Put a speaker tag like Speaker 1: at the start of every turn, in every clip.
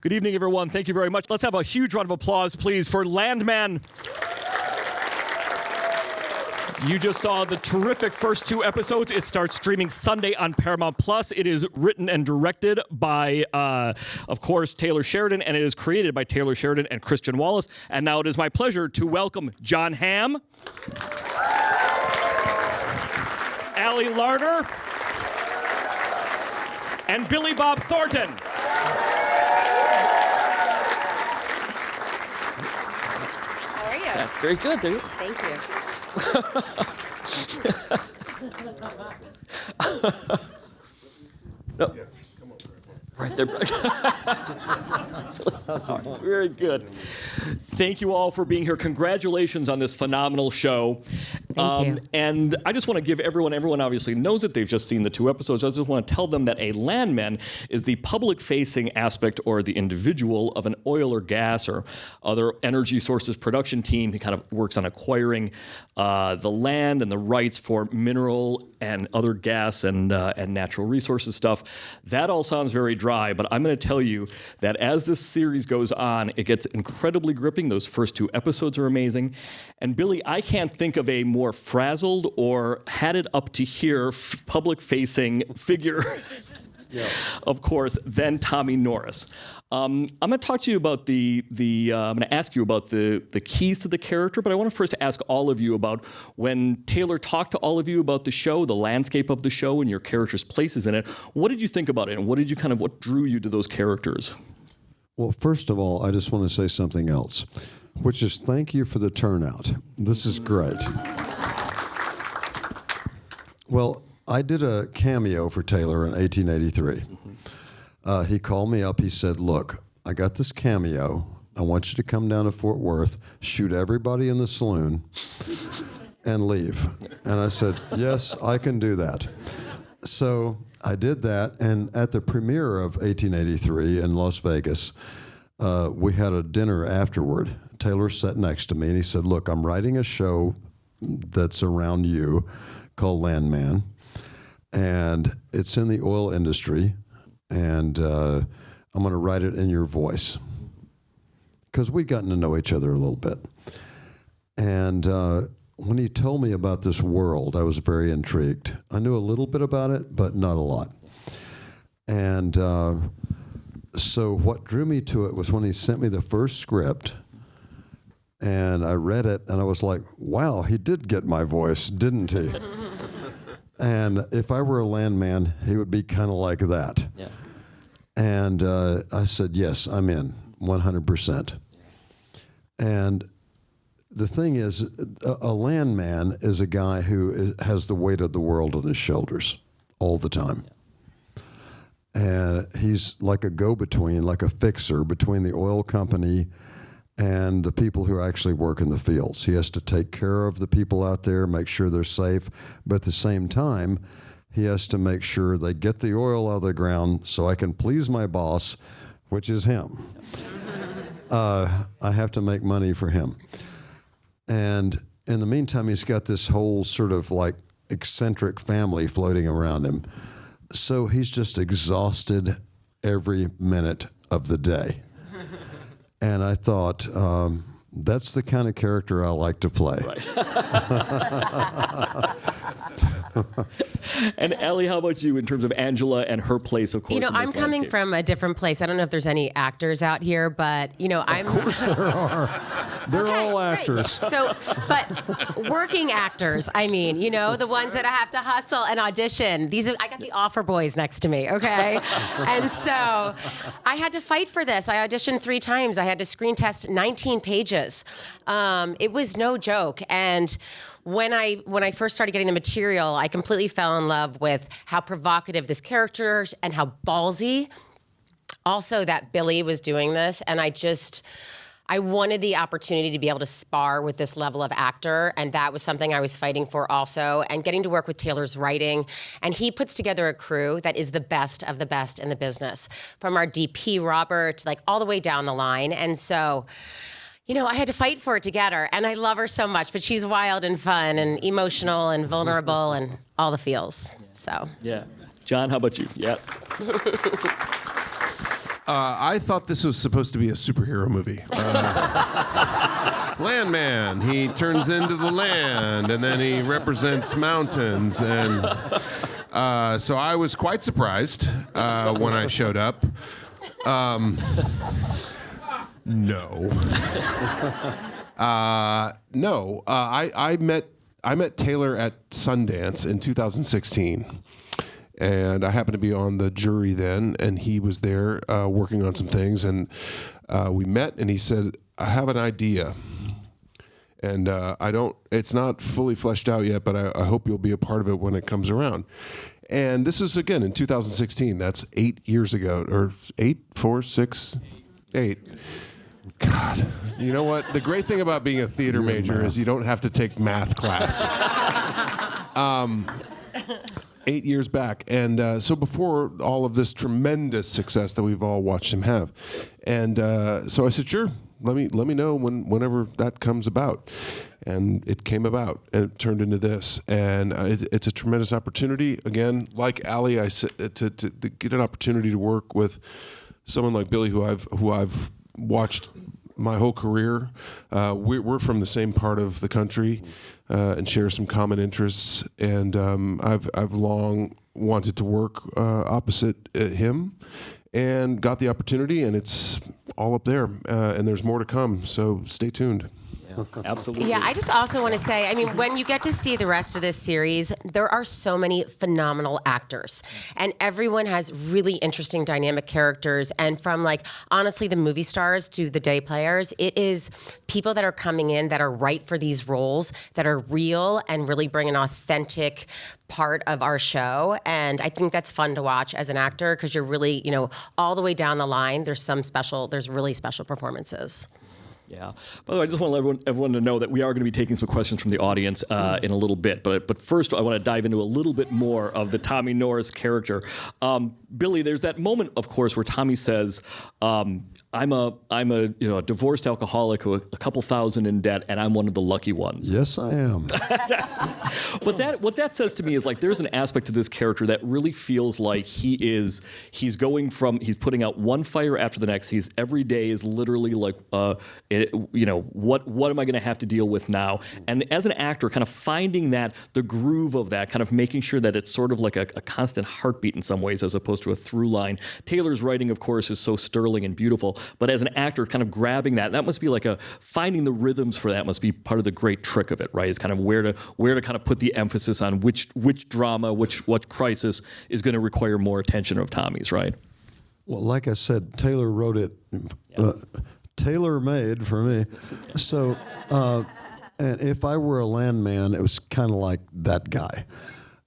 Speaker 1: Good evening, everyone. Thank you very much. Let's have a huge round of applause, please, for Landman. You just saw the terrific first 2 episodes. It starts streaming Sunday on Paramount Plus. It is written and directed by, of course, Taylor Sheridan, and it is created by Taylor Sheridan and Christian Wallace. And now it is my pleasure to welcome John Hamm, Larter, and Billy Bob Thornton.
Speaker 2: How are you?
Speaker 1: Yeah, very good, dude.
Speaker 2: Thank you.
Speaker 1: No. Right there. Very good. Thank you all for being here. Congratulations on this phenomenal show.
Speaker 2: Thank you.
Speaker 1: And I just want to give everyone obviously knows it. They've just seen the 2 episodes. I just want to tell them that a landman is the public-facing aspect or the individual of an oil or gas or other energy sources production team. He kind of works on acquiring the land and the rights for mineral and other gas and natural resources stuff. That all sounds very dry, but I'm going to tell you that as this series goes on, it gets incredibly gripping. Those first 2 episodes are amazing. And Billy, I can't think of a more frazzled or had it up to here public-facing figure, of course, than Tommy Norris. I'm going to talk to you about I'm going to ask you about the keys to the character, but I want to first ask all of you about when Taylor talked to all of you about the show, the landscape of the show, and your characters' places in it. What did you think about it, and what drew you to those characters?
Speaker 3: Well, first of all, I just want to say something else, which is thank you for the turnout. This is great. Well, I did a cameo for Taylor in 1883. He called me up. He said, look, I got this cameo. I want you to come down to Fort Worth, shoot everybody in the saloon, and leave. And I said, yes, I can do that. So I did that. And at the premiere of 1883 in Las Vegas, we had a dinner afterward. Taylor sat next to me, and he said, look, I'm writing a show that's around you called Landman. And it's in the oil industry, and I'm going to write it in your voice. Because we'd gotten to know each other a little bit. And when he told me about this world, I was very intrigued. I knew a little bit about it, but not a lot. And so what drew me to it was when he sent me the first script, and I read it, and I was like, wow, he did get my voice, didn't he? And if I were a landman, he would be kind of like that. Yeah. And I said, yes, I'm in, 100%. And the thing is, a landman is a guy who has the weight of the world on his shoulders all the time. And he's like a go-between, like a fixer between the oil company and the people who actually work in the fields. He has to take care of the people out there, make sure they're safe, but at the same time, he has to make sure they get the oil out of the ground so I can please my boss, which is him. I have to make money for him. And in the meantime, he's got this whole sort of like eccentric family floating around him. So he's just exhausted every minute of the day. And I thought, that's the kind of character I like to play.
Speaker 1: Right. And Ellie, how about you in terms of Angela and her place, of course?
Speaker 2: You know,
Speaker 1: in this
Speaker 2: I'm coming
Speaker 1: landscape?
Speaker 2: from a different place. I don't know if there's any actors out here, but, you know, I'm...
Speaker 3: Of course there are. They're all actors.
Speaker 2: Right. So, but working actors, I mean, you know, the ones that I have to hustle and audition. I got the offer boys next to me, okay? And so I had to fight for this. I auditioned 3 times. I had to screen test 19 pages. It was no joke. And when I first started getting the material, I completely fell in love with how provocative this character and how ballsy also that Billy was doing this. And I wanted the opportunity to be able to spar with this level of actor, and that was something I was fighting for also, and getting to work with Taylor's writing. And he puts together a crew that is the best of the best in the business, from our DP, Robert, like all the way down the line. And so, you know, I had to fight for it to get her, and I love her so much, but she's wild and fun and emotional and vulnerable and all the feels, so.
Speaker 1: Yeah. John, how about you? Yes.
Speaker 4: I thought this was supposed to be a superhero movie. Landman, he turns into the land, and then he represents mountains. And so I was quite surprised when I showed up. No. No. I met Taylor at Sundance in 2016. And I happened to be on the jury then, and he was there working on some things. And we met, and he said, I have an idea. And it's not fully fleshed out yet, but I hope you'll be a part of it when it comes around. And this was, again, in 2016. That's 8 years ago, or 8, 4, 6, 8. God, you know what? The great thing about being a theater major is you don't have to take math class. 8 years back. And so before all of this tremendous success that we've all watched him have. And so I said, sure, let me know whenever that comes about. And it came about, and it turned into this. And it's a tremendous opportunity. Again, like Ali, I said, to get an opportunity to work with someone like Billy, who I've watched my whole career. We're from the same part of the country and share some common interests. And I've long wanted to work opposite him, and got the opportunity, and it's all up there. And there's more to come, so stay tuned.
Speaker 1: Absolutely.
Speaker 2: Yeah, I just also want to say, I mean, when you get to see the rest of this series, there are so many phenomenal actors, and everyone has really interesting dynamic characters. And from, like, honestly, the movie stars to the day players, it is people that are coming in that are right for these roles, that are real and really bring an authentic part of our show. And I think that's fun to watch as an actor, because you're really, all the way down the line, there's really special performances.
Speaker 1: Yeah. By the way, I just want to let everyone to know that we are going to be taking some questions from the audience in a little bit. But first, I want to dive into a little bit more of the Tommy Norris character. Billy, there's that moment, of course, where Tommy says, I'm a divorced alcoholic who a couple thousand in debt, and I'm one of the lucky ones.
Speaker 3: Yes, I am.
Speaker 1: But what that says to me is, like, there's an aspect to this character that really feels like he's putting out one fire after the next. Every day is literally like, what am I going to have to deal with now? And as an actor, kind of finding the groove of that, kind of making sure that it's sort of like a constant heartbeat in some ways, as opposed to a through line. Taylor's writing, of course, is so sterling and beautiful. But as an actor, kind of grabbing that must be like finding the rhythms for that must be part of the great trick of it, right? It's kind of where to kind of put the emphasis on which drama, what crisis is going to require more attention of Tommy's, right?
Speaker 3: Well, like I said, Taylor wrote it, tailor-made for me. So, and if I were a Landman, it was kind of like that guy.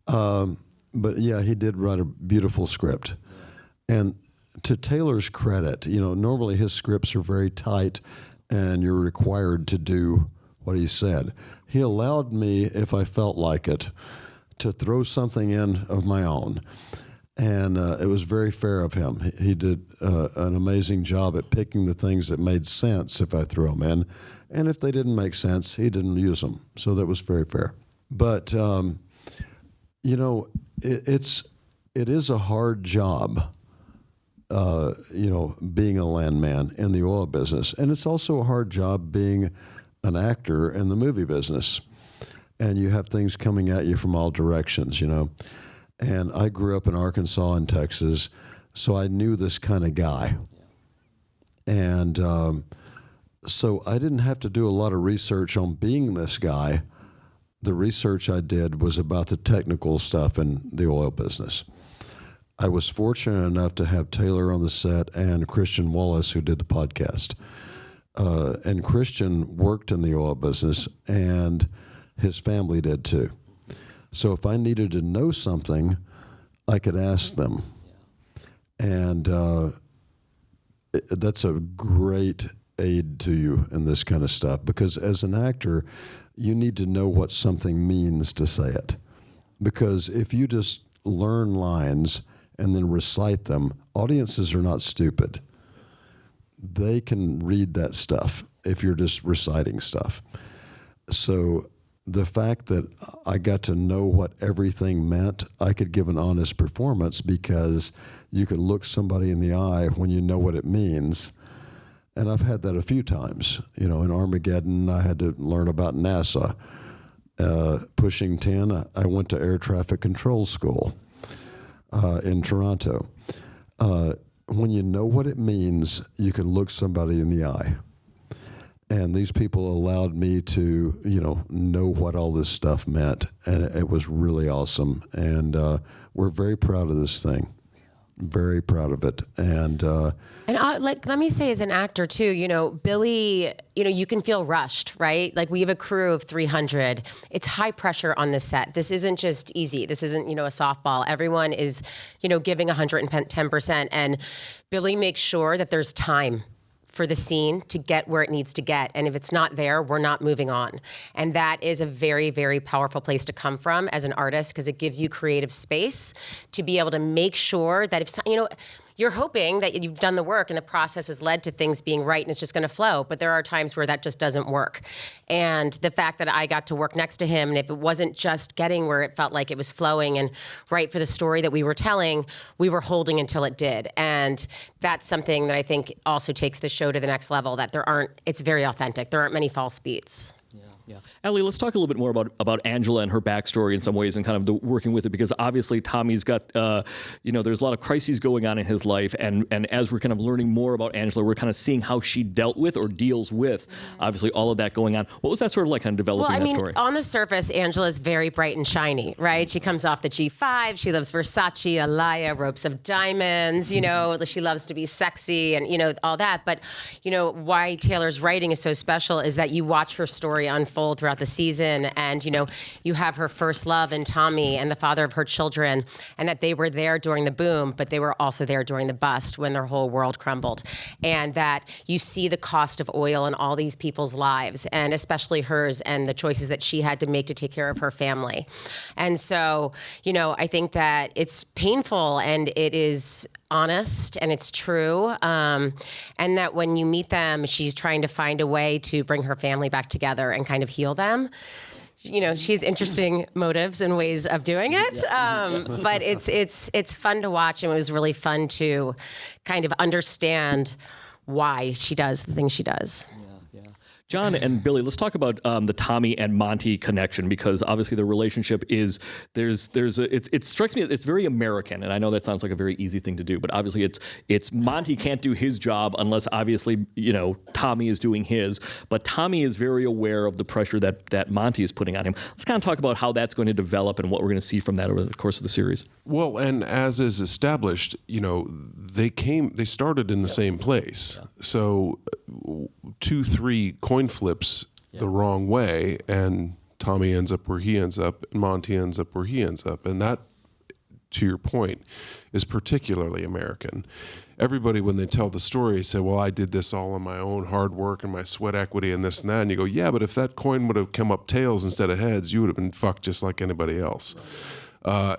Speaker 3: But yeah, he did write a beautiful script. And to Taylor's credit, normally his scripts are very tight and you're required to do what he said. He allowed me, if I felt like it, to throw something in of my own. And it was very fair of him. He did an amazing job at picking the things that made sense if I threw them in. And if they didn't make sense, he didn't use them. So that was very fair. But, it is a hard job. Being a landman in the oil business. And it's also a hard job being an actor in the movie business. And you have things coming at you from all directions, And I grew up in Arkansas and Texas, so I knew this kind of guy. And so I didn't have to do a lot of research on being this guy. The research I did was about the technical stuff in the oil business. I was fortunate enough to have Taylor on the set and Christian Wallace, who did the podcast. And Christian worked in the oil business, and his family did too. So if I needed to know something, I could ask them. And that's a great aid to you in this kind of stuff, because as an actor, you need to know what something means to say it. Because if you just learn lines and then recite them, audiences are not stupid. They can read that stuff if you're just reciting stuff. So the fact that I got to know what everything meant, I could give an honest performance because you can look somebody in the eye when you know what it means. And I've had that a few times. You know, in Armageddon, I had to learn about NASA. Pushing 10, I went to air traffic control school in Toronto. When you know what it means, you can look somebody in the eye. And these people allowed me to, know what all this stuff meant. And it was really awesome. And we're very proud of this thing. Very proud of it. And
Speaker 2: let me say, as an actor too, Billy, you can feel rushed, right? Like, we have a crew of 300. It's high pressure on the set. This isn't just easy. This isn't, a softball. Everyone is, giving 110%. And Billy makes sure that there's time for the scene to get where it needs to get. And if it's not there, we're not moving on. And that is a very, very powerful place to come from as an artist, because it gives you creative space to be able to make sure that if, you're hoping that you've done the work and the process has led to things being right and it's just going to flow. But there are times where that just doesn't work. And the fact that I got to work next to him, and if it wasn't just getting where it felt like it was flowing and right for the story that we were telling, we were holding until it did. And that's something that I think also takes the show to the next level, that it's very authentic. There aren't many false beats.
Speaker 1: Yeah. Ellie, let's talk a little bit more about Angela and her backstory in some ways, and kind of the working with it, because obviously Tommy's got, there's a lot of crises going on in his life. And as we're kind of learning more about Angela, we're kind of seeing how she dealt with or deals with, obviously, all of that going on. What was that sort of like, kind of developing that story?
Speaker 2: On the surface, Angela's very bright and shiny, right? She comes off the G5. She loves Versace, Alaya, ropes of diamonds, she loves to be sexy and, all that. But, why Taylor's writing is so special is that you watch her story unfold throughout the season, and you have her first love in Tommy and the father of her children, and that they were there during the boom, but they were also there during the bust when their whole world crumbled. And that you see the cost of oil in all these people's lives, and especially hers, and the choices that she had to make to take care of her family. And so, I think that it's painful, and it is honest, and it's true, and that when you meet them, she's trying to find a way to bring her family back together and kind of heal them. She has interesting motives and ways of doing it, but it's fun to watch, and it was really fun to kind of understand why she does the things she does.
Speaker 1: John and Billy, let's talk about the Tommy and Monty connection, because obviously the relationship is it strikes me it's very American, and I know that sounds like a very easy thing to do, but obviously it's Monty can't do his job unless obviously Tommy is doing his, but Tommy is very aware of the pressure that Monty is putting on him. Let's kind of talk about how that's going to develop and what we're going to see from that over the course of the series.
Speaker 4: Well, and as is established, they started in the same place. Yeah. So 2-3 coin flips the wrong way, and Tommy ends up where he ends up, and Monty ends up where he ends up. And that, to your point, is particularly American. Everybody, when they tell the story, say, well, I did this all on my own hard work and my sweat equity and this and that. And you go, yeah, but if that coin would have come up tails instead of heads, you would have been fucked just like anybody else.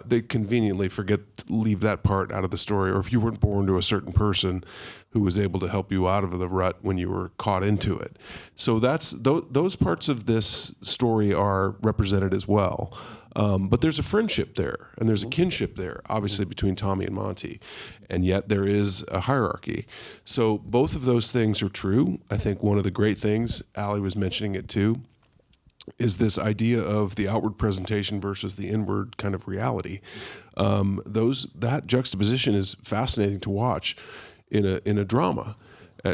Speaker 4: They conveniently leave that part out of the story. Or if you weren't born to a certain person who was able to help you out of the rut when you were caught into it. So those parts of this story are represented as well. But there's a friendship there, and there's a kinship there, obviously, between Tommy and Monty. And yet there is a hierarchy. So both of those things are true. I think one of the great things, Allie was mentioning it too, is this idea of the outward presentation versus the inward kind of reality. That juxtaposition is fascinating to watch in a drama.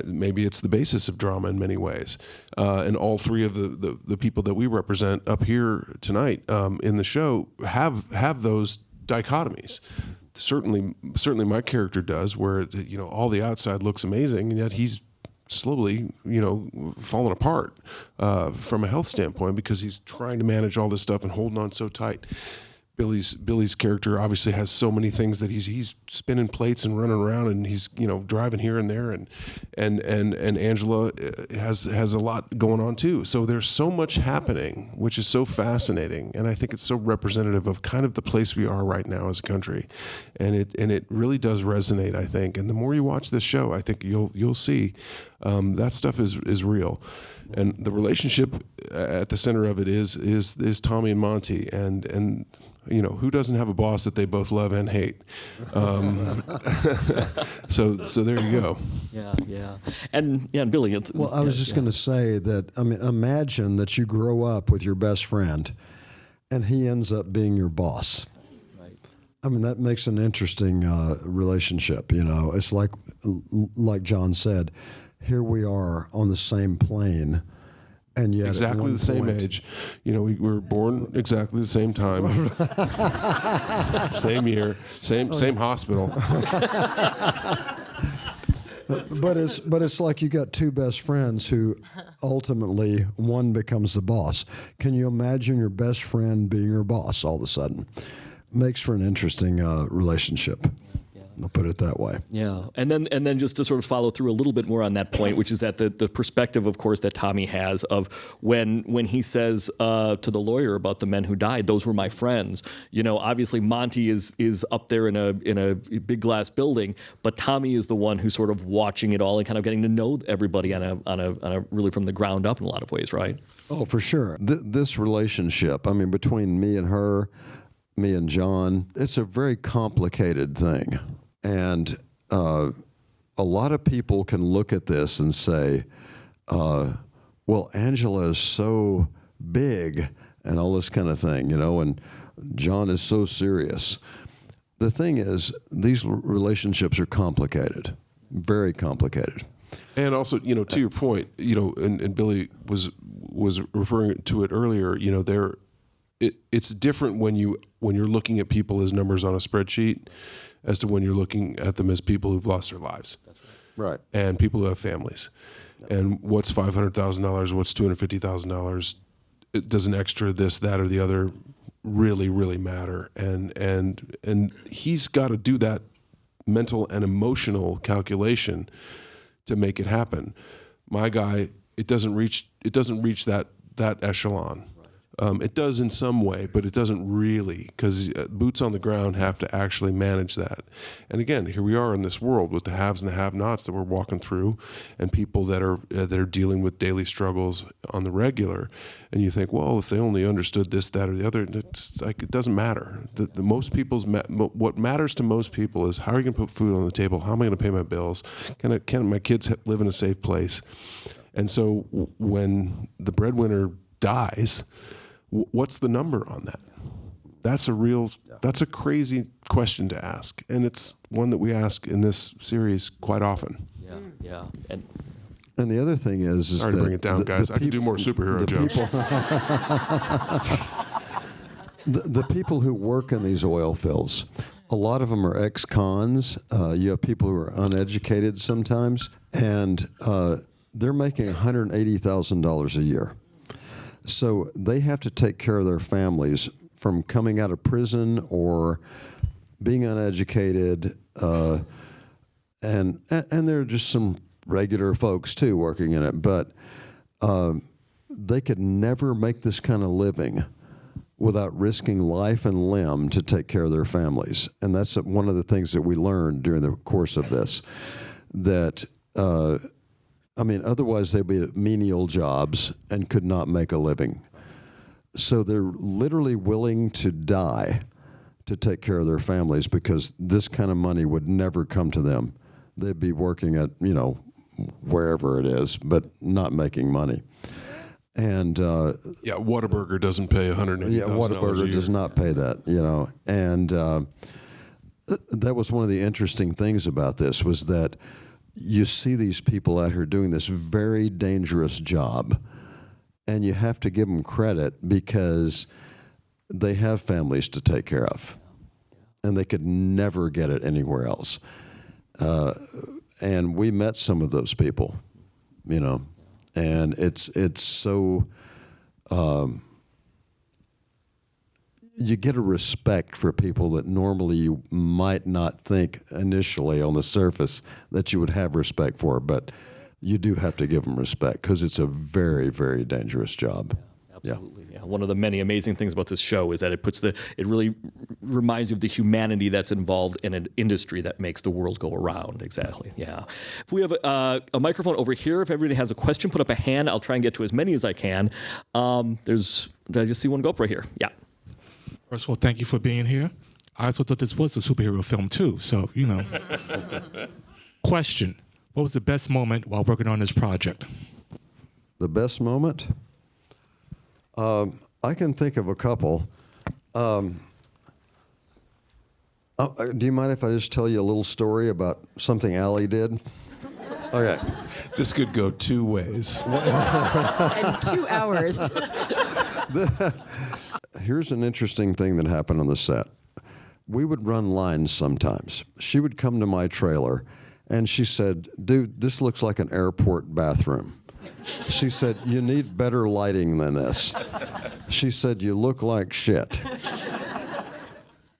Speaker 4: Maybe it's the basis of drama in many ways. And all three of the people that we represent up here tonight in the show have those dichotomies. Certainly my character does, where all the outside looks amazing, and yet he's slowly, falling apart from a health standpoint because he's trying to manage all this stuff and holding on so tight. Billy's character obviously has so many things that he's spinning plates and running around, and he's driving here and there, and Angela has a lot going on too. So there's so much happening, which is so fascinating, and I think it's so representative of kind of the place we are right now as a country, and it really does resonate, I think. And the more you watch this show, I think you'll see that stuff is real. And the relationship at the center of it is Tommy and Monty, and who doesn't have a boss that they both love and hate? So there you go.
Speaker 1: Yeah. And Billy.
Speaker 3: I was just going to say that. I mean, imagine that you grow up with your best friend, and he ends up being your boss. Right. I mean, that makes an interesting relationship. It's like John said. Here we are on the same plane, and yet
Speaker 4: exactly the same age. We were born exactly the same time, same year, same hospital.
Speaker 3: But it's like you got two best friends who ultimately one becomes the boss. Can you imagine your best friend being your boss all of a sudden? Makes for an interesting relationship. I'll put it that way.
Speaker 1: Yeah, and then just to sort of follow through a little bit more on that point, which is that the perspective, of course, that Tommy has of when he says to the lawyer about the men who died, those were my friends. Obviously Monty is up there in a big glass building, but Tommy is the one who's sort of watching it all and kind of getting to know everybody on a really from the ground up in a lot of ways, right?
Speaker 3: Oh, for sure. This relationship, I mean, between me and her, me and John, it's a very complicated thing. And a lot of people can look at this and say, well, Angela is so big and all this kind of thing, and John is so serious. The thing is, these relationships are complicated, very complicated.
Speaker 4: And also, to your point, and Billy was referring to it earlier, it's different when you're looking at people as numbers on a spreadsheet as to when you're looking at them as people who've lost their lives.
Speaker 3: That's right. And
Speaker 4: people who have families. Yep. And what's $500,000, what's $250,000, does an extra this, that, or the other really, really matter? And he's got to do that mental and emotional calculation to make it happen. My guy, it doesn't reach that echelon. It does in some way, but it doesn't really, because boots on the ground have to actually manage that. And again, here we are in this world with the haves and the have-nots that we're walking through, and people that are dealing with daily struggles on the regular. And you think, well, if they only understood this, that, or the other, it's like it doesn't matter. What matters to most people is how are you going to put food on the table? How am I going to pay my bills? Can my kids live in a safe place? And so when the breadwinner dies, what's the number on that? That's a crazy question to ask, and it's one that we ask in this series quite often.
Speaker 1: Yeah.
Speaker 3: And the other thing is
Speaker 4: sorry to bring it down, guys. I could do more superhero jokes.
Speaker 3: The people who work in these oil fields, a lot of them are ex-cons. You have people who are uneducated sometimes, and they're making $180,000 a year. So they have to take care of their families from coming out of prison or being uneducated, and there are just some regular folks too working in it, but they could never make this kind of living without risking life and limb to take care of their families. And that's one of the things that we learned during the course of this, that otherwise they'd be at menial jobs and could not make a living. So they're literally willing to die to take care of their families because this kind of money would never come to them. They'd be working at, wherever it is, but not making money. And
Speaker 4: Whataburger doesn't pay $180,000 a year.
Speaker 3: Whataburger does not pay that, And that was one of the interesting things about this, was that you see these people out here doing this very dangerous job, and you have to give them credit because they have families to take care of, and they could never get it anywhere else. And we met some of those people, and it's so, you get a respect for people that normally you might not think initially on the surface that you would have respect for, but you do have to give them respect because it's a very, very dangerous job.
Speaker 1: Absolutely. Yeah. One of the many amazing things about this show is that it really reminds you of the humanity that's involved in an industry that makes the world go around. Exactly. Yeah. If we have a microphone over here, if everybody has a question, put up a hand. I'll try and get to as many as I can. Did I just see one go up right here? Yeah.
Speaker 5: First of all, thank you for being here. I also thought this was a superhero film too, so you know. Question: what was the best moment while working on this project?
Speaker 3: The best moment? I can think of a couple. Do you mind if I just tell you a little story about something Allie did? Okay.
Speaker 4: This could go two ways.
Speaker 2: And 2 hours.
Speaker 3: Here's an interesting thing that happened on the set. We would run lines sometimes. She would come to my trailer, and she said, "Dude, this looks like an airport bathroom." She said, "You need better lighting than this." She said, "You look like shit.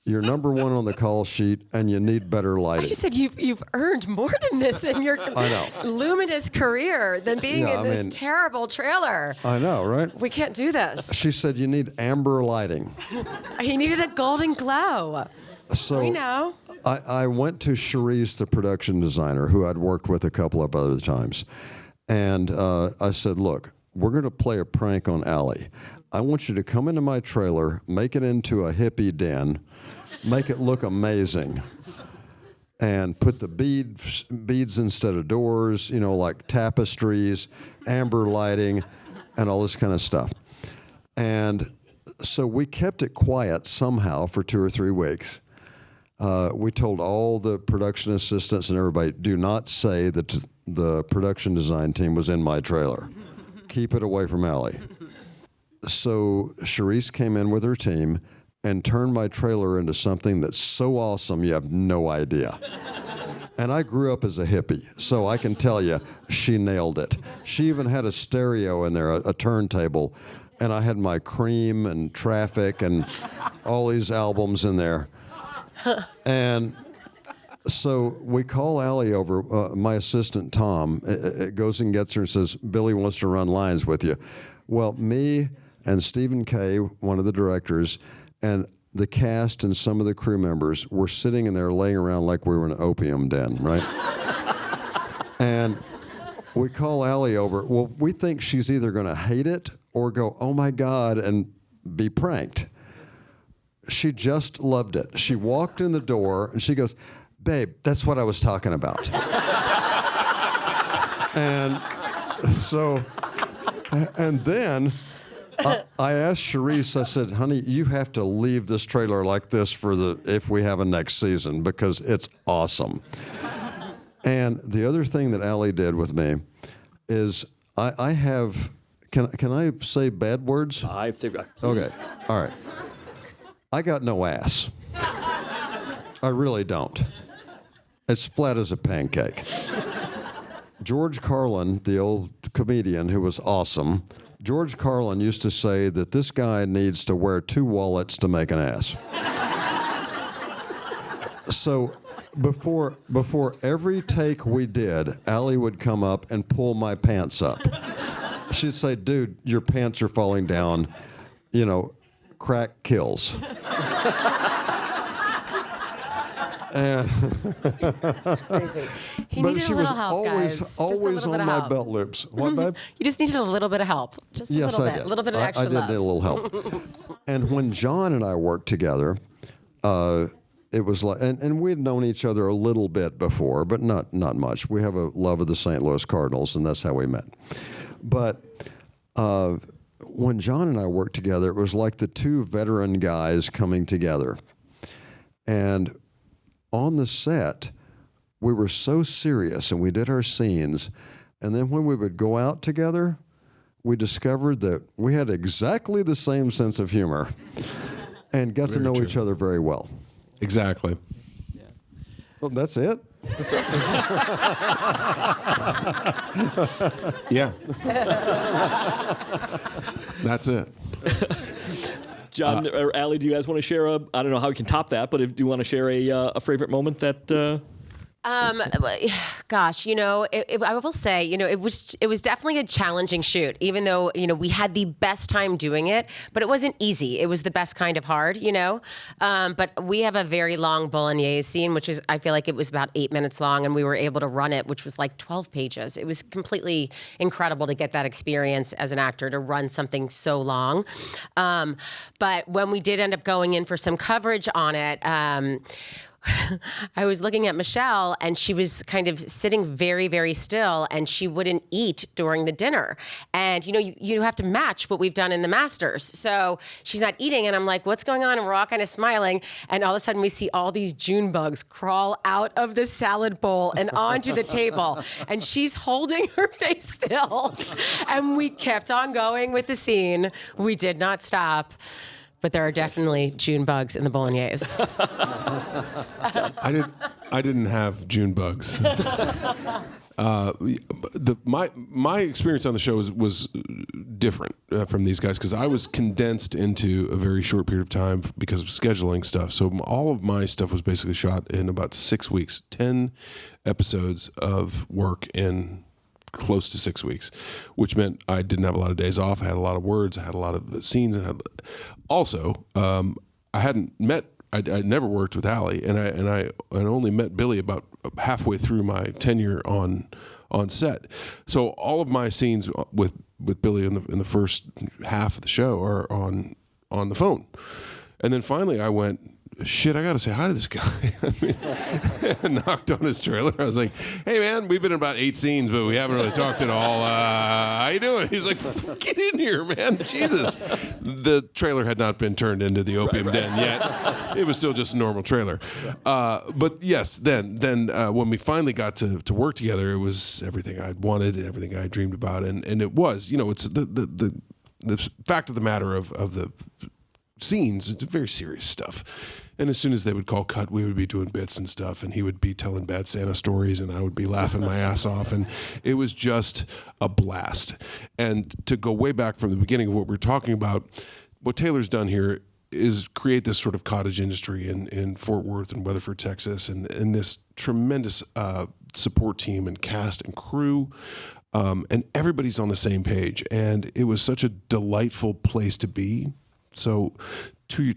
Speaker 3: You're number one on the call sheet, and you need better lighting."
Speaker 2: I just said you've earned more than this in your luminous career than being in this terrible trailer.
Speaker 3: I know, right?
Speaker 2: We can't do this.
Speaker 3: She said, "You need amber lighting."
Speaker 2: He needed a golden glow.
Speaker 3: So
Speaker 2: We know.
Speaker 3: I went to Cherise, the production designer, who I'd worked with a couple of other times. And I said, "Look, we're going to play a prank on Allie. I want you to come into my trailer, make it into a hippie den, make it look amazing, and put the beads instead of doors, you know, like tapestries, amber lighting, and all this kind of stuff." And so we kept it quiet somehow for 2 or 3 weeks. We told all the production assistants and everybody, "Do not say that the production design team was in my trailer. Keep it away from Allie." So Cherise came in with her team and turned my trailer into something that's so awesome you have no idea. And I grew up as a hippie, so I can tell you, she nailed it. She even had a stereo in there, a turntable, and I had my Cream and Traffic and all these albums in there. And so we call Allie over. My assistant, Tom, goes and gets her and says, "Billy wants to run lines with you." Well, me and Stephen Kay, one of the directors, and the cast and some of the crew members were sitting in there laying around like we were in an opium den, right? And we call Allie over. Well, we think she's either going to hate it or go, "Oh my God," and be pranked. She just loved it. She walked in the door and she goes, "Babe, that's what I was talking about." And so, and then I asked Cherise, I said, "Honey, you have to leave this trailer like this if we have a next season, because it's awesome." And the other thing that Allie did with me is I have, can I say bad words?
Speaker 1: I think.
Speaker 3: Okay, all right. I got no ass. I really don't. It's flat as a pancake. George Carlin, the old comedian who was awesome, George Carlin used to say that this guy needs to wear 2 wallets to make an ass. So before every take we did, Allie would come up and pull my pants up. She'd say, "Dude, your pants are falling down. You know, crack kills." And
Speaker 2: Crazy. He
Speaker 3: but
Speaker 2: needed
Speaker 3: she
Speaker 2: a
Speaker 3: was
Speaker 2: little help,
Speaker 3: always
Speaker 2: guys. Just a
Speaker 3: always
Speaker 2: little bit
Speaker 3: on
Speaker 2: of
Speaker 3: my
Speaker 2: help.
Speaker 3: belt loops. What, babe?
Speaker 2: You just needed a little bit of help. Just a
Speaker 3: Yes,
Speaker 2: little
Speaker 3: I
Speaker 2: bit.
Speaker 3: did.
Speaker 2: A little bit of extra
Speaker 3: I did
Speaker 2: love.
Speaker 3: need a little help. And when John and I worked together, it was like, and we'd known each other a little bit before, but not much. We have a love of the St. Louis Cardinals, and that's how we met. But when John and I worked together, it was like the 2 veteran guys coming together. And on the set, we were so serious, and we did our scenes. And then when we would go out together, we discovered that we had exactly the same sense of humor and got to know each other very well.
Speaker 4: Exactly.
Speaker 1: Yeah.
Speaker 3: Well, that's it.
Speaker 4: Yeah. That's it.
Speaker 1: John or Allie, do you guys want to share I don't know how we can top that, but do you want to share a favorite moment that...
Speaker 2: Gosh, I will say, it was definitely a challenging shoot, even though, we had the best time doing it, but it wasn't easy. It was the best kind of hard, but we have a very long bolognese scene, which is, I feel like it was about 8 minutes long, and we were able to run it, which was like 12 pages. It was completely incredible to get that experience as an actor, to run something so long. But when we did end up going in for some coverage on it, I was looking at Michelle, and she was kind of sitting very, very still, and she wouldn't eat during the dinner. And, you have to match what we've done in the Masters. So she's not eating, and I'm like, what's going on? And we're all kind of smiling. And all of a sudden, we see all these June bugs crawl out of the salad bowl and onto the table. And she's holding her face still. And we kept on going with the scene. We did not stop. But there are definitely June bugs in the bolognese.
Speaker 4: I didn't have June bugs. My experience on the show was different from these guys, because I was condensed into a very short period of time because of scheduling stuff. So all of my stuff was basically shot in about 6 weeks, 10 episodes of work in close to 6 weeks, which meant I didn't have a lot of days off. I had a lot of words. I had a lot of scenes, and also I never worked with Allie, and I only met Billy about halfway through my tenure on set. So all of my scenes with Billy in the first half of the show are on the phone, and then finally I went, shit, I got to say hi to this guy. I knocked on his trailer. I was like, hey, man, we've been in about 8 scenes, but we haven't really talked at all. How you doing? He's like, get in here, man. Jesus. The trailer had not been turned into the opium den yet. It was still just a normal trailer. But yes, then when we finally got to work together, it was everything I'd wanted, everything I dreamed about. And it was, it's the fact of the matter of the scenes, it's very serious stuff. And as soon as they would call cut, we would be doing bits and stuff, and he would be telling bad Santa stories, and I would be laughing my ass off, and it was just a blast. And to go way back from the beginning of what we're talking about, what Taylor's done here is create this sort of cottage industry in Fort Worth and Weatherford, Texas, and this tremendous support team and cast and crew. And everybody's on the same page, and it was such a delightful place to be. So to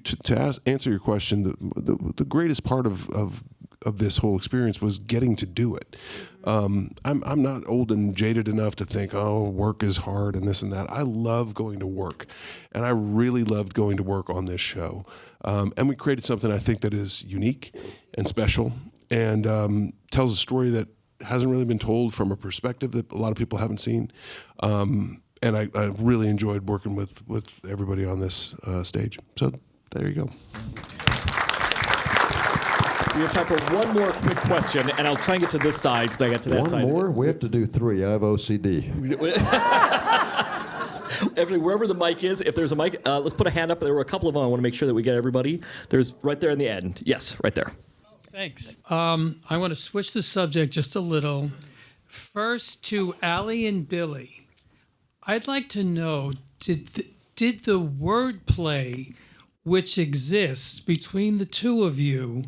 Speaker 4: answer your question, the greatest part of this whole experience was getting to do it. I'm not old and jaded enough to think, oh, work is hard and this and that. I love going to work, and I really loved going to work on this show. And we created something I think that is unique and special, and tells a story that hasn't really been told from a perspective that a lot of people haven't seen. And I really enjoyed working with everybody on this stage. So there you go.
Speaker 1: We have time for one more quick question, and I'll try and get to this side because I got to that side.
Speaker 3: One more? We have to do 3. I have OCD.
Speaker 1: Actually, wherever the mic is, if there's a mic, let's put a hand up. There were a couple of them. I want to make sure that we get everybody. There's right there in the end. Yes, right there.
Speaker 6: Thanks. I want to switch the subject just a little. First, to Allie and Billy. I'd like to know, did the wordplay which exists between the two of you,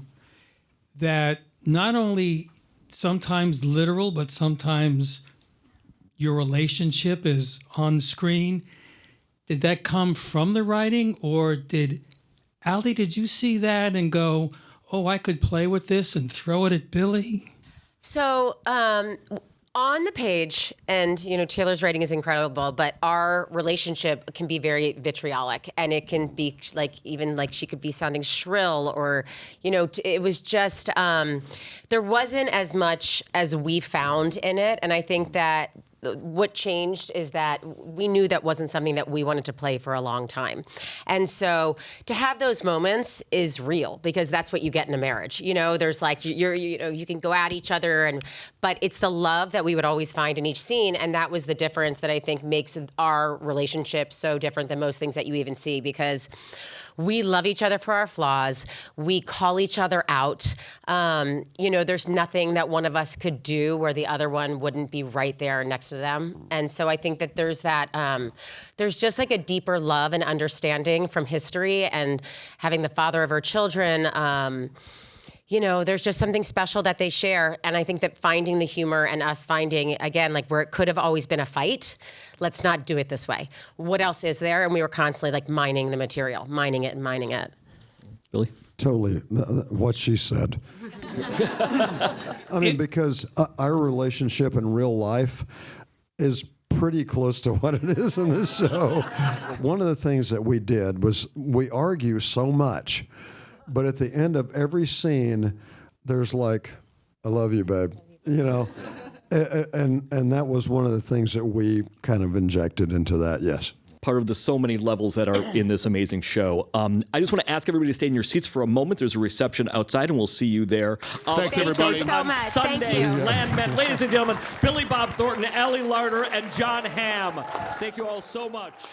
Speaker 6: that not only sometimes literal, but sometimes your relationship is on screen, did that come from the writing, or did you see that and go, oh, I could play with this and throw it at Billy?
Speaker 2: So, on the page, and Taylor's writing is incredible, but our relationship can be very vitriolic, and it can be even she could be sounding shrill, or it was just there wasn't as much as we found in it, and I think that what changed is that we knew that wasn't something that we wanted to play for a long time. And so to have those moments is real, because that's what you get in a marriage. There's you can go at each other, but it's the love that we would always find in each scene. And that was the difference that I think makes our relationship so different than most things that you even see, because we love each other for our flaws. We call each other out. There's nothing that one of us could do where the other one wouldn't be right there next to to them. And so I think that there's there's just like a deeper love and understanding from history, and having the father of her children, there's just something special that they share. And I think that finding the humor and us finding, again, like where it could have always been a fight, let's not do it this way. What else is there? And we were constantly like mining the material, mining it and mining it.
Speaker 1: Billy?
Speaker 3: Totally. What she said. I mean, because our relationship in real life is pretty close to what it is in this show. One of the things that we did was we argue so much, but at the end of every scene, there's like, I love you, babe, and that was one of the things that we kind of injected into that, yes.
Speaker 1: Part of the so many levels that are in this amazing show. I just want to ask everybody to stay in your seats for a moment. There's a reception outside, and we'll see you there.
Speaker 4: Thanks, everybody.
Speaker 2: Thank you so much.
Speaker 1: Sunday,
Speaker 2: Thank you.
Speaker 1: Landman. Ladies and gentlemen, Billy Bob Thornton, Allie Larter, and John Hamm. Thank you all so much.